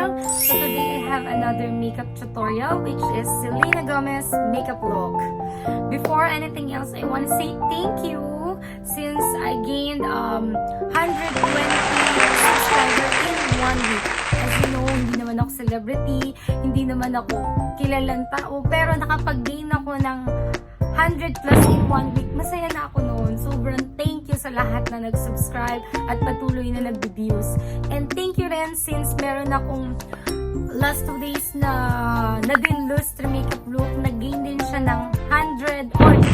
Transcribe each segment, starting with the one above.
channel. So today I have another makeup tutorial, which is Selena Gomez makeup look. Before anything else, I want to say thank you since I gained 120 subscribers in 1 week. As you know, hindi naman ako celebrity, hindi naman ako kilalang tao, pero nakapag-gain ako ng 100 plus in 1 week. Masaya na ako noon. Sobrang thank you sa lahat na nag-subscribe at patuloy na nag-views. And thank you rin since meron akong last 2 days na din lustre makeup look. Nag-gain din siya ng 100 or 300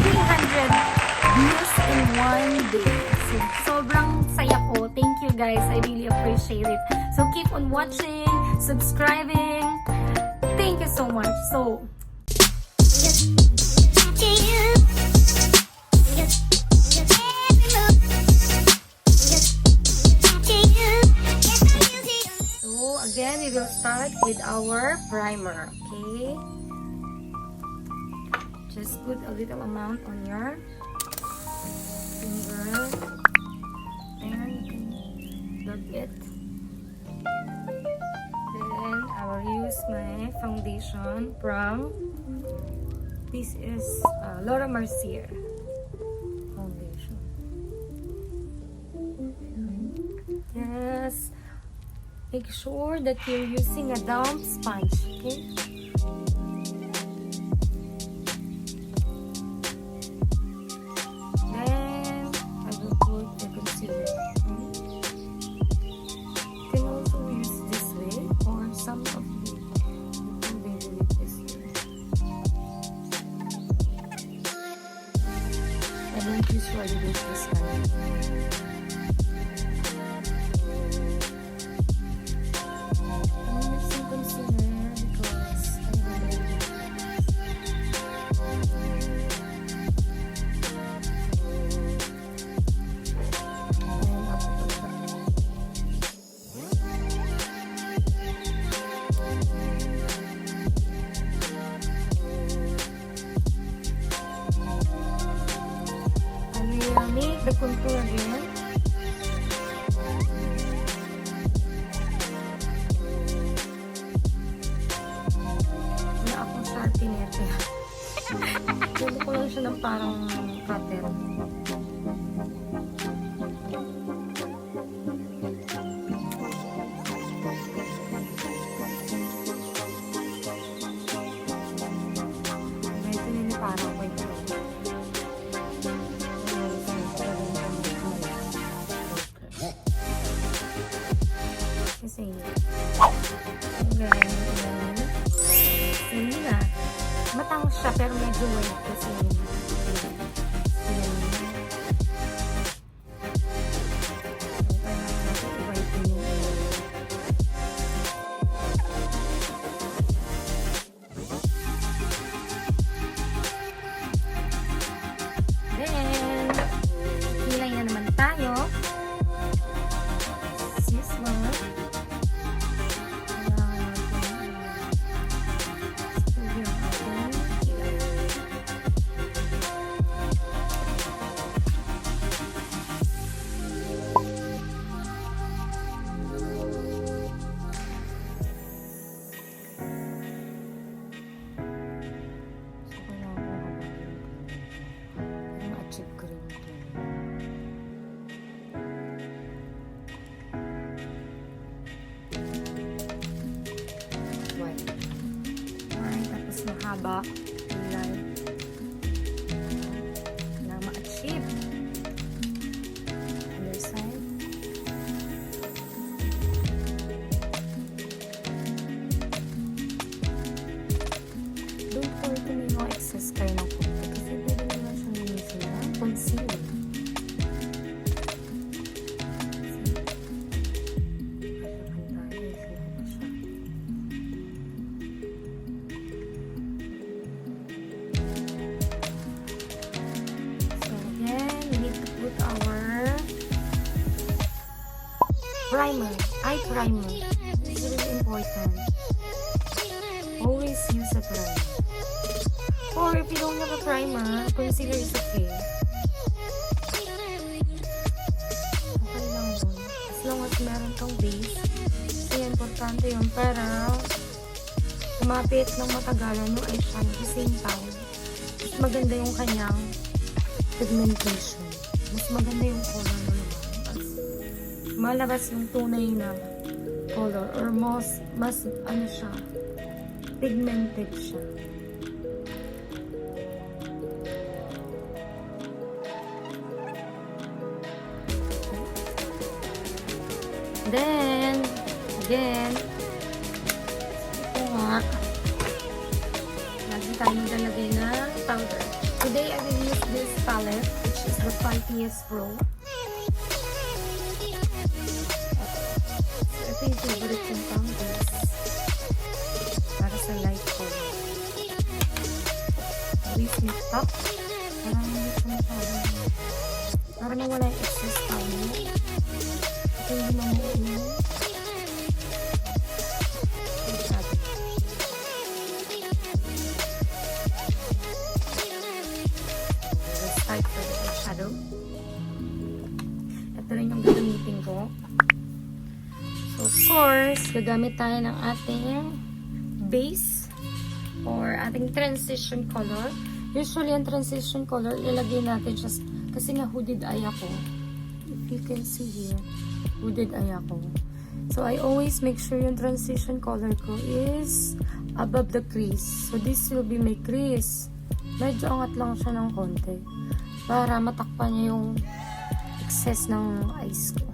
views in 1 day. So, sobrang saya ko. Thank you guys. I really appreciate it. So, keep on watching, subscribing. Thank you so much. So, again, we will start with our primer, okay? Just put a little amount on your finger and rub it. Then I will use my foundation from, this is Laura Mercier foundation. Yes. Make sure that you're using a damp sponge, okay? Then, I will put the concealer. You can also use this way, or some of you may do it this way. I don't usually do this kind. Make the contour again. Wala akong Sharpie nito. Gusto ko lang siya ng parang cutter. Ito nila parang white. Selena. Matangos siya pero medyo white kasi then hilay na naman tayo. This one. Mahaba ilay na ma-achieve. Other side. Don't fall to may mga excess kayo ng konti kasi pwede naman siya nilisin na concealer. Primer, eye primer. This is really important. Always use a primer. Or if you don't have a primer, concealer is okay. Okay lang yun. Kasi long as meron kang base. Kasi importante yun para kumapit ng matagalan yung eyeshadow at the same time. Mas maganda yung kanyang pigmentation. Mas maganda yung color na lumabas. Malabas yung tunay na color or mas ano siya, pigmented siya. Then, again, ito nga, lagi tayo maglalagay ng powder. Today, I will use this palette, which is the Tartiest Pro. So, ito yung favorite kong powders para sa light color. Always mix up. Parang hindi siya masyadong, para mawala yung excess powder. Ito yung mamuunin. Start for the eyeshadow. Ito rin yung gagamitin ko. So, of course, gagamit tayo ng ating base or ating transition color. Usually, ang transition color, ilalagay natin just kasi nga hooded eye ako. If you can see here, hooded eye ako. So, I always make sure yung transition color ko is above the crease. So, this will be my crease. Medyo angat lang siya ng konti para matakpan niya yung excess ng eyes ko.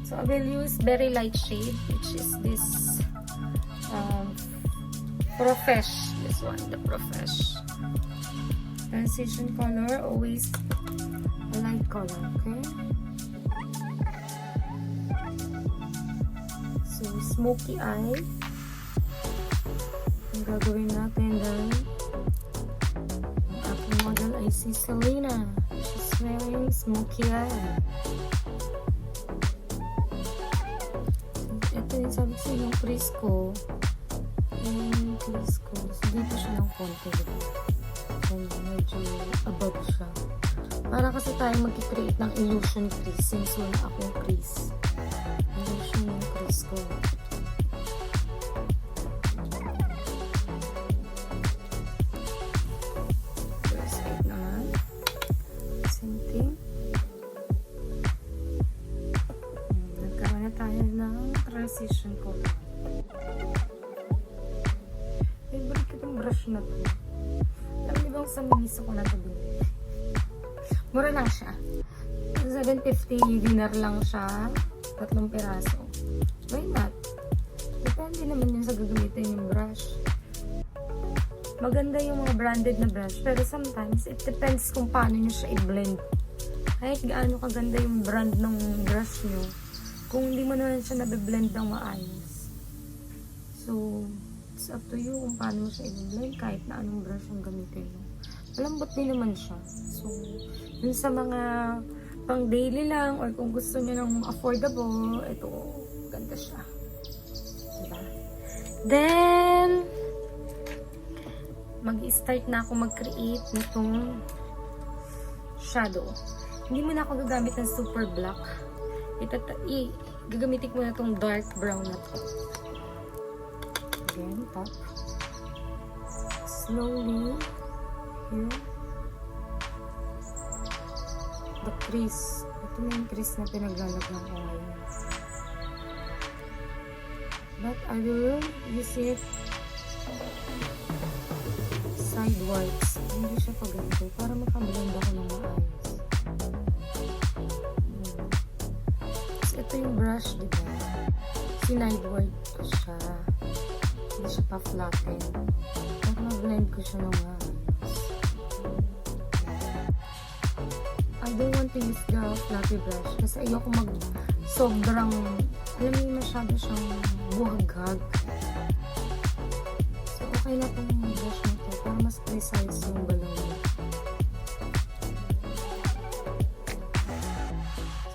So, I will use very light shade, which is this Profesh. This one, the Profesh. Transition color, always a light color, okay? So, smoky eye. Ang gagawin natin dahil ang aking model ay si Selena. She's wearing smoky eye. Ito yung sabi ko yung crease ko. Yung crease ko. So, dito siya ng konti. Medyo above siya. Para kasi tayo mag-create ng illusion crease since wala akong crease. Illusion yung crease ko. First side naman. Same thing. Nagkaroon na tayo ng transition color. Favorite ko itong brush na to. Alam niyo bang sa minis ako na ito din? Mura lang siya. 750 dinar lang siya. 3 piraso. Why not? Depende naman yun sa gagamitin yung brush. Maganda yung mga branded na brush. Pero sometimes, it depends kung paano nyo siya i-blend. Kahit gaano kaganda yung brand ng brush nyo, kung hindi mo naman siya nabiblend ng maayos. So, it's up to you kung paano mo siya i-blend kahit na anong brush yung gamitin mo. Malambot din naman siya. So, dun sa mga pang daily lang or kung gusto niyo ng affordable, ito, ganda siya. Diba? Then, mag-start na ako mag-create nitong shadow. Hindi mo na ako gagamit ng super black. Gagamitin ko na itong dark brown na to. Again, top. Slowly, here. The crease. Ito na yung crease na pinaglalagyan ko ngayon. But I will use it sideways. Hindi siya paganto para makablend ako ng maayos. So, ito yung brush, diba? Sinideward ko siya. Hindi siya pa-flatten. Para ma-blend ko siya ng maayos. I don't want to use the fluffy brush kasi ayoko sobrang, alam mo yung masyado siyang buhaghag. So, okay na itong brush na ito para mas precise yung galaw niya.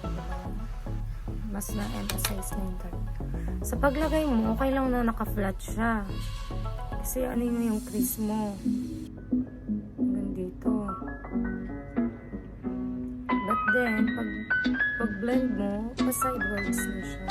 So, mas na-emphasize na yung dark. Sa paglagay mo, okay lang na naka-flat siya. Kasi ano yung crease mo. Hanggang dito. But then, pag blend mo, pa-sideways na siya.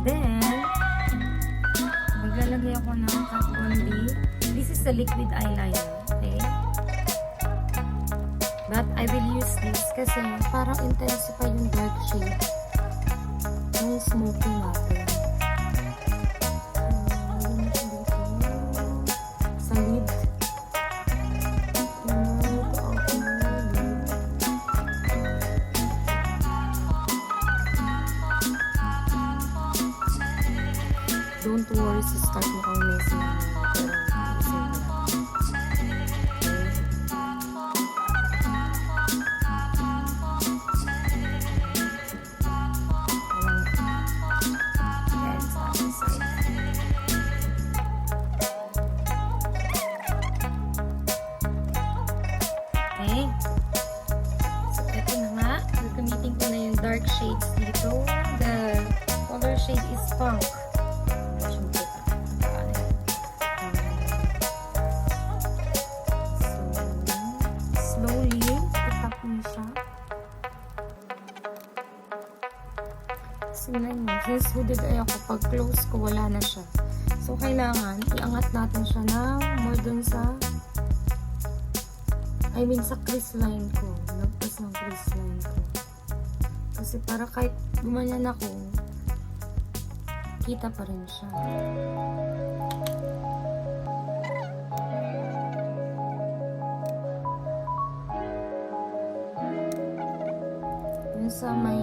Then, maglalagay ako ng Kat Von D. This is a liquid eyeliner, okay? But I will use this kasi parang intensify yung dark shade ng Smokey natin. Sa lid. Don't worry sa start mo kang messy na. Okay. So, ito na nga. Gagamitin ko na yung dark shades dito. The color shade is punk. Tingnan nyo, since hooded eye ako, pag close ko, wala na siya. So, kailangan, iangat natin siya na more dun sa, sa crease line ko. Lagpas ng crease line ko. Kasi para kahit gumanyan ako, kita pa rin siya. Yun sa may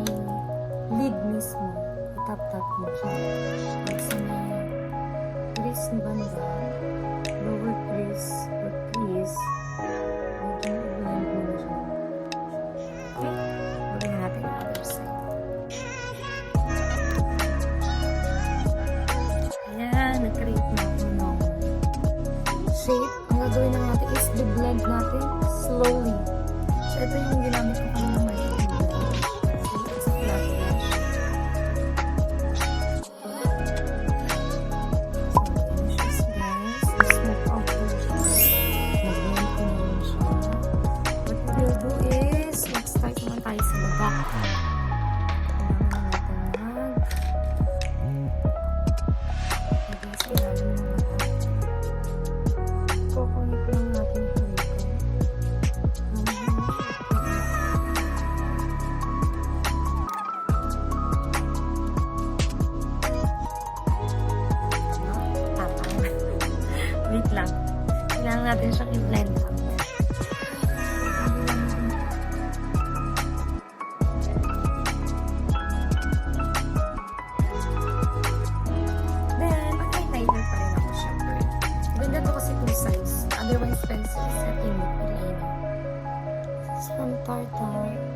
lid mismo, itap-tap mo siya. At sa may crease ni banda, lower crease or crease, medyo i-blend mo na siya. Okay? Gawin natin ang other side. Ayan, nag-create na ako ng shape. Ang gagawin na natin is i-blend natin slowly. So, ito yung ginamit ko kanina may lang. Kailangan natin siyang i-blend. Then, mag-highlighter pa rin ako syempre. Ganda to kasi two size. Otherwise, pencil is a team with eyeliner. This is from Tartiest.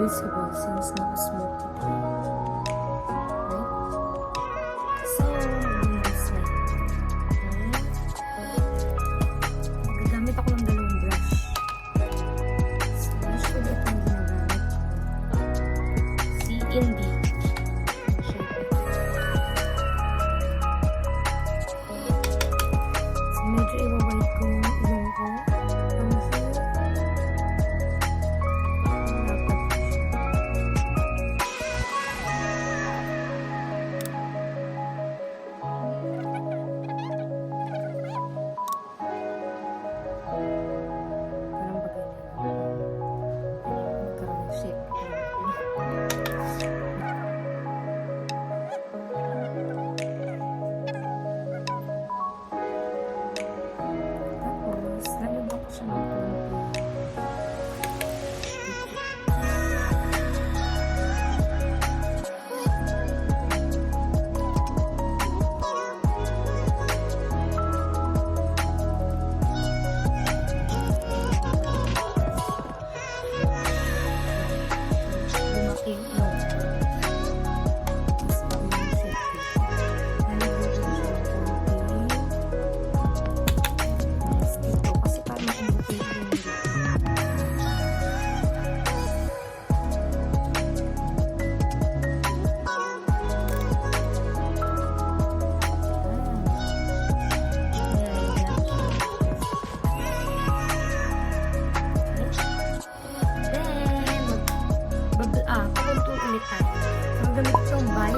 Visible since naka-smoky tayo. Right? So, this way. Okay. Gagamit ako ng dalawang brush. So, usually ito yung ginagamit ko. Si Indie. So, medyo iwa-white ko yung ilong ko.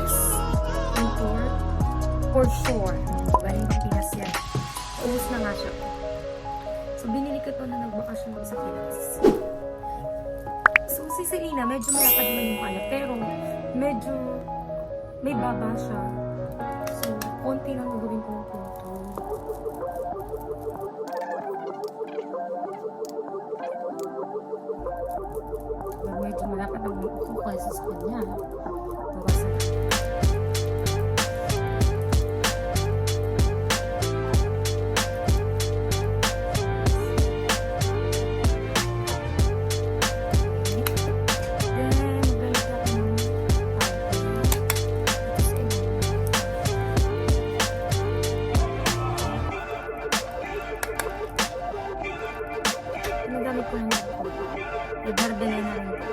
Face Contour for sure. Galing Pinas yan. Ubus na nga siya. So, binili ko to na nagbakasyon ako sa Pinas. So, si Selena, medyo malapad naman yung kanya, pero medyo may baba siya. So, konti lang gagawin ko yung contour. Medyo malapad ang ko kasi sa kanya. Nagamit ko lang ito. I-barbelay na rin ito.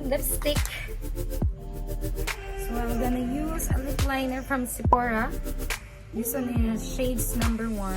Lipstick. So I'm gonna use a lip liner from Sephora. This one is shades number 1.